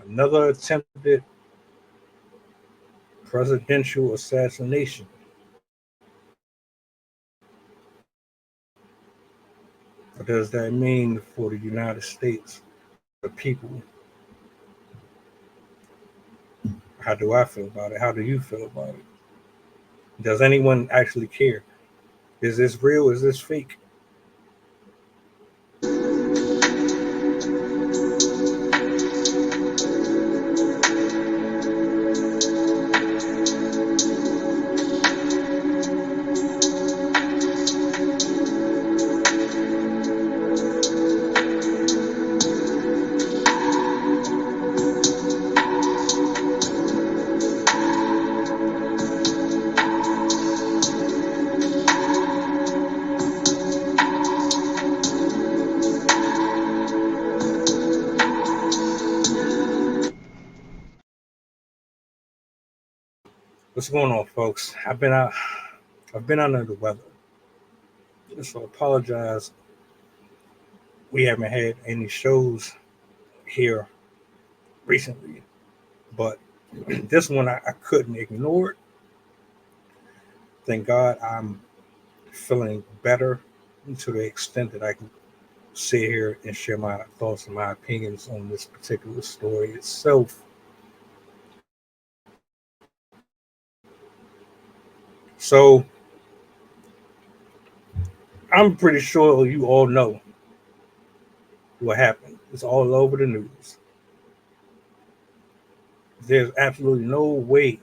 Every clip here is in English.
Another attempted presidential assassination. What does that mean for the United States, for the people? How do I feel about it? How do you feel about it? Does anyone actually care? Is this real? Is this fake? What's going on, folks? I've been under the weather. So apologize. We haven't had any shows here recently, but this one I couldn't ignore it. Thank God I'm feeling better to the extent that I can sit here and share my thoughts and my opinions on this particular story itself. So I'm pretty sure you all know what happened. It's all over the news. There's absolutely no way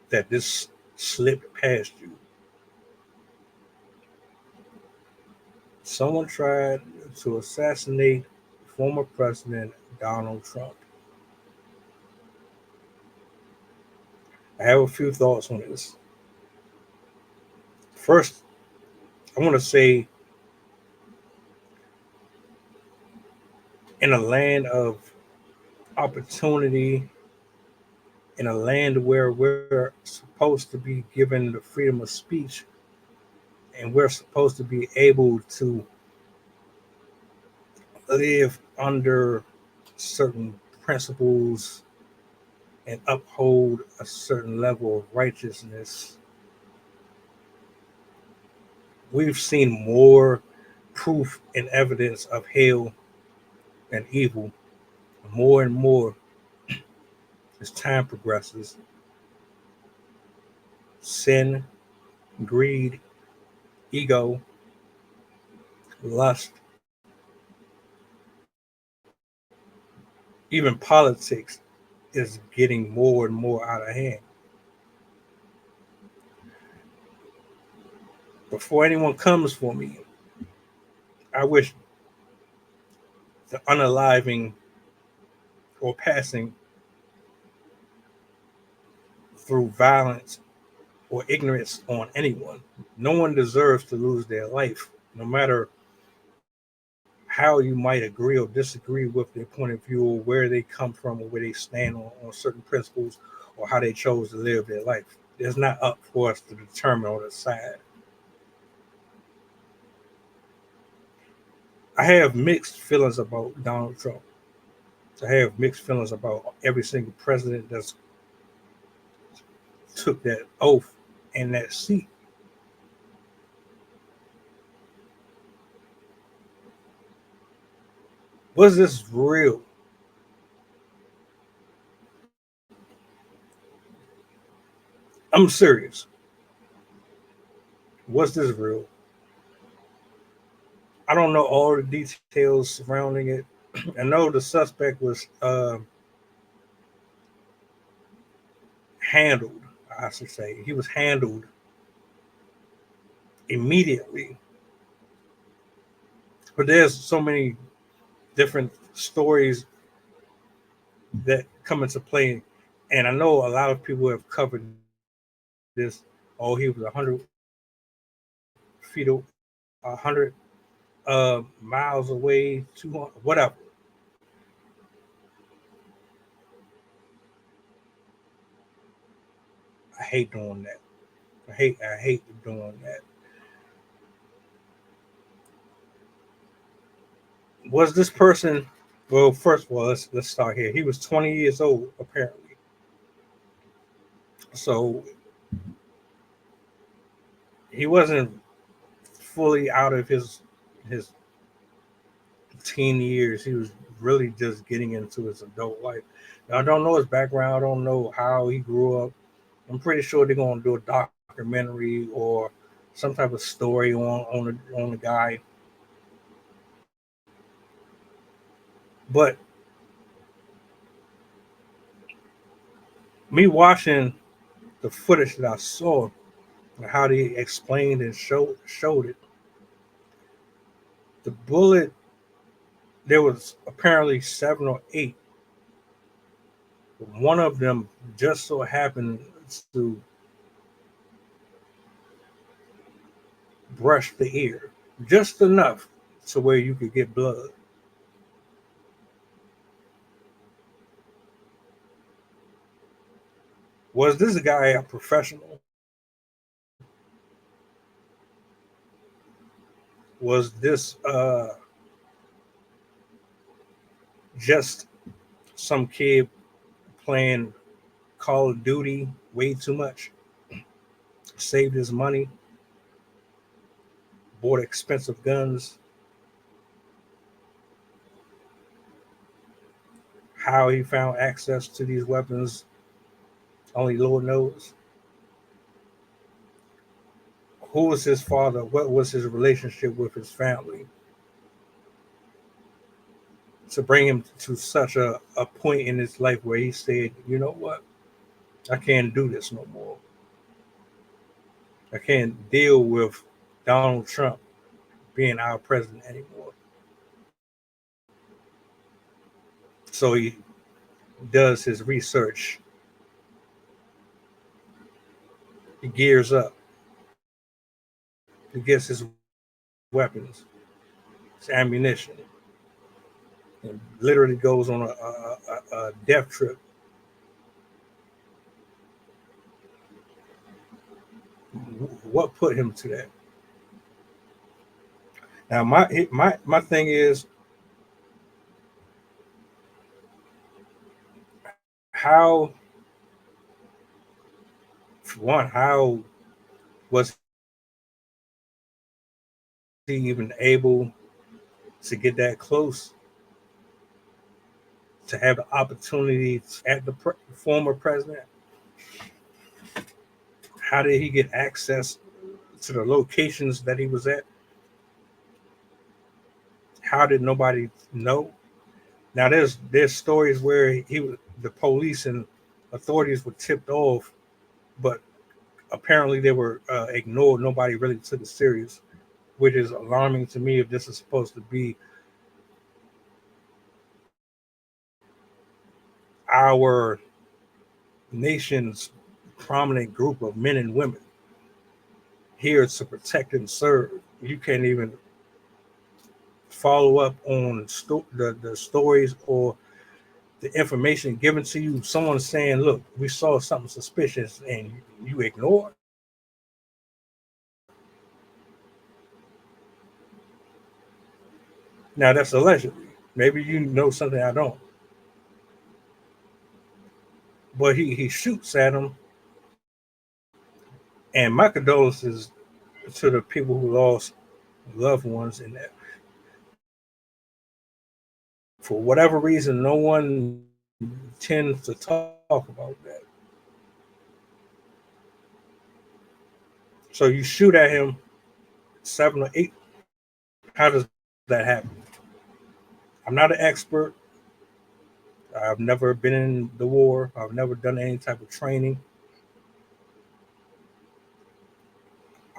that this slipped past you. Someone tried to assassinate former President Donald Trump. I have a few thoughts on this. First, I want to say, in a land of opportunity, in a land where we're supposed to be given the freedom of speech and we're supposed to be able to live under certain principles and uphold a certain level of righteousness, we've seen more proof and evidence of hell and evil more and more as time progresses. Sin, greed, ego, lust, even politics is getting more and more out of hand. Before anyone comes for me, I wish the unaliving or passing through violence or ignorance on anyone. No one deserves to lose their life, no matter how you might agree or disagree with their point of view or where they come from or where they stand on certain principles or how they chose to live their life. It's not up for us to determine or decide. I have mixed feelings about Donald Trump. I have mixed feelings about every single president that's took that oath in that seat. Was this real? I'm serious. Was this real? I don't know all the details surrounding it. I know the suspect was handled, I should say. He was handled immediately. But there's so many different stories that come into play. And I know a lot of people have covered this. Oh, he was 100 feet, 100 miles away, 200, whatever. I hate doing that. I hate doing that. Was this person Well, first of all, let's start here. He was 20 years old apparently, so he wasn't fully out of his teen years. He was really just getting into his adult life. Now, I don't know his background. I don't know how he grew up. I'm pretty sure they're gonna do a documentary or some type of story on the guy. But me watching the footage that I saw and how they explained and showed it, the bullet, there was apparently seven or eight. One of them just so happened to brush the ear, just enough to where you could get blood. Was this guy a professional? Was this just some kid playing Call of Duty way too much, saved his money, bought expensive guns? How he found access to these weapons, only Lord knows. Who was his father? What was his relationship with his family to bring him to such a point in his life where he said, you know what, I can't do this no more. I can't deal with Donald Trump being our president anymore. So he does his research. He gears up. He gets his weapons, his ammunition, and literally goes on a death trip. What put him to that? Now, my thing is, how, for one, how was he even able to get that close, to have the opportunity at the former president? How did he get access to the locations that he was at? How did nobody know? Now, there's stories where the police and authorities were tipped off, but apparently they were ignored. Nobody really took it serious, which is alarming to me if this is supposed to be our nation's prominent group of men and women here to protect and serve. You can't even follow up on the stories or the information given to you. Someone saying, look, we saw something suspicious, and you ignore. Now, that's allegedly. Maybe you know something I don't. But he shoots at him. And my condolences to the people who lost loved ones in that. For whatever reason, no one tends to talk about that. So you shoot at him, seven or eight. How does that happen? I'm not an expert. I've never been in the war. I've never done any type of training.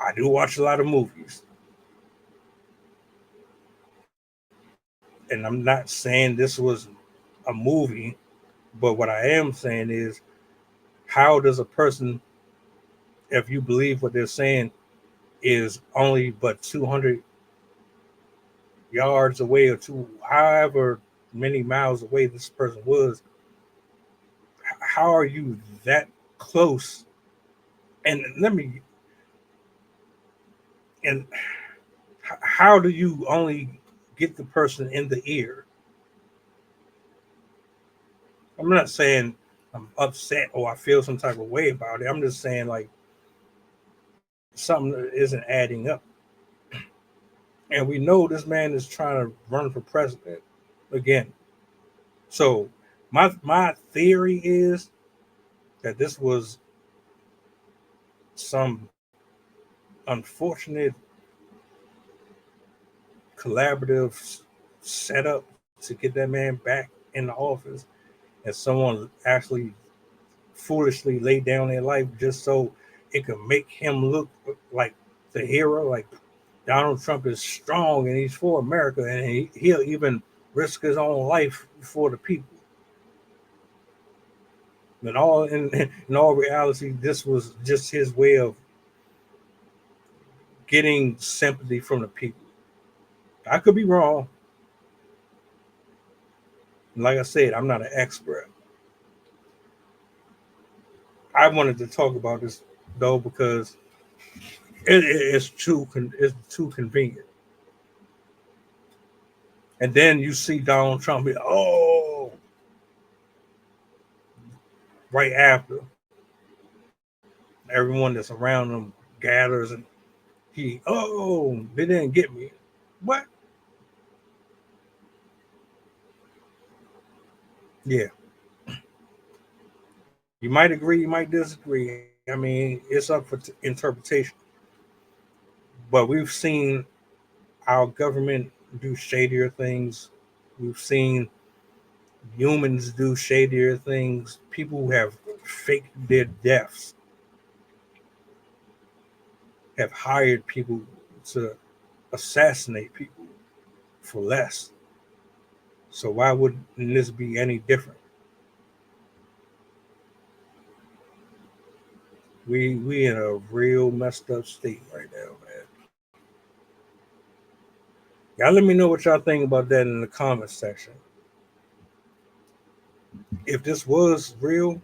I do watch a lot of movies. And I'm not saying this was a movie, but what I am saying is, how does a person, if you believe what they're saying, is only but 200 yards away or however many miles away this person was, how are you that close? And and how do you only get the person in the ear? I'm not saying I'm upset or I feel some type of way about it. I'm just saying like something that isn't adding up. And we know this man is trying to run for president again. So my theory is that this was some unfortunate collaborative setup to get that man back in the office, and someone actually foolishly laid down their life just so it could make him look like the hero. Like Donald Trump is strong and he's for America, and he'll even risk his own life for the people. But in all reality, this was just his way of getting sympathy from the people. I could be wrong. Like I said, I'm not an expert. I wanted to talk about this though because it's too convenient. And then you see Donald Trump, right after everyone that's around him gathers and they didn't get me. What? Yeah. You might agree, you might disagree. I mean, it's up for interpretation. But we've seen our government do shadier things. We've seen humans do shadier things. People who have faked their deaths have hired people to assassinate people for less. So why wouldn't this be any different? We in a real messed up state right now, man. Y'all let me know what y'all think about that in the comments section. If this was real,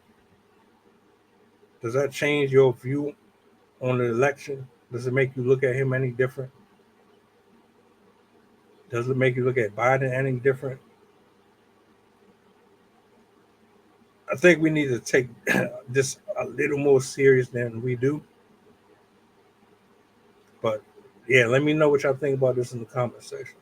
does that change your view on the election? Does it make you look at him any different? Does it make you look at Biden any different? I think we need to take this a little more serious than we do. But yeah, let me know what y'all think about this in the comment section.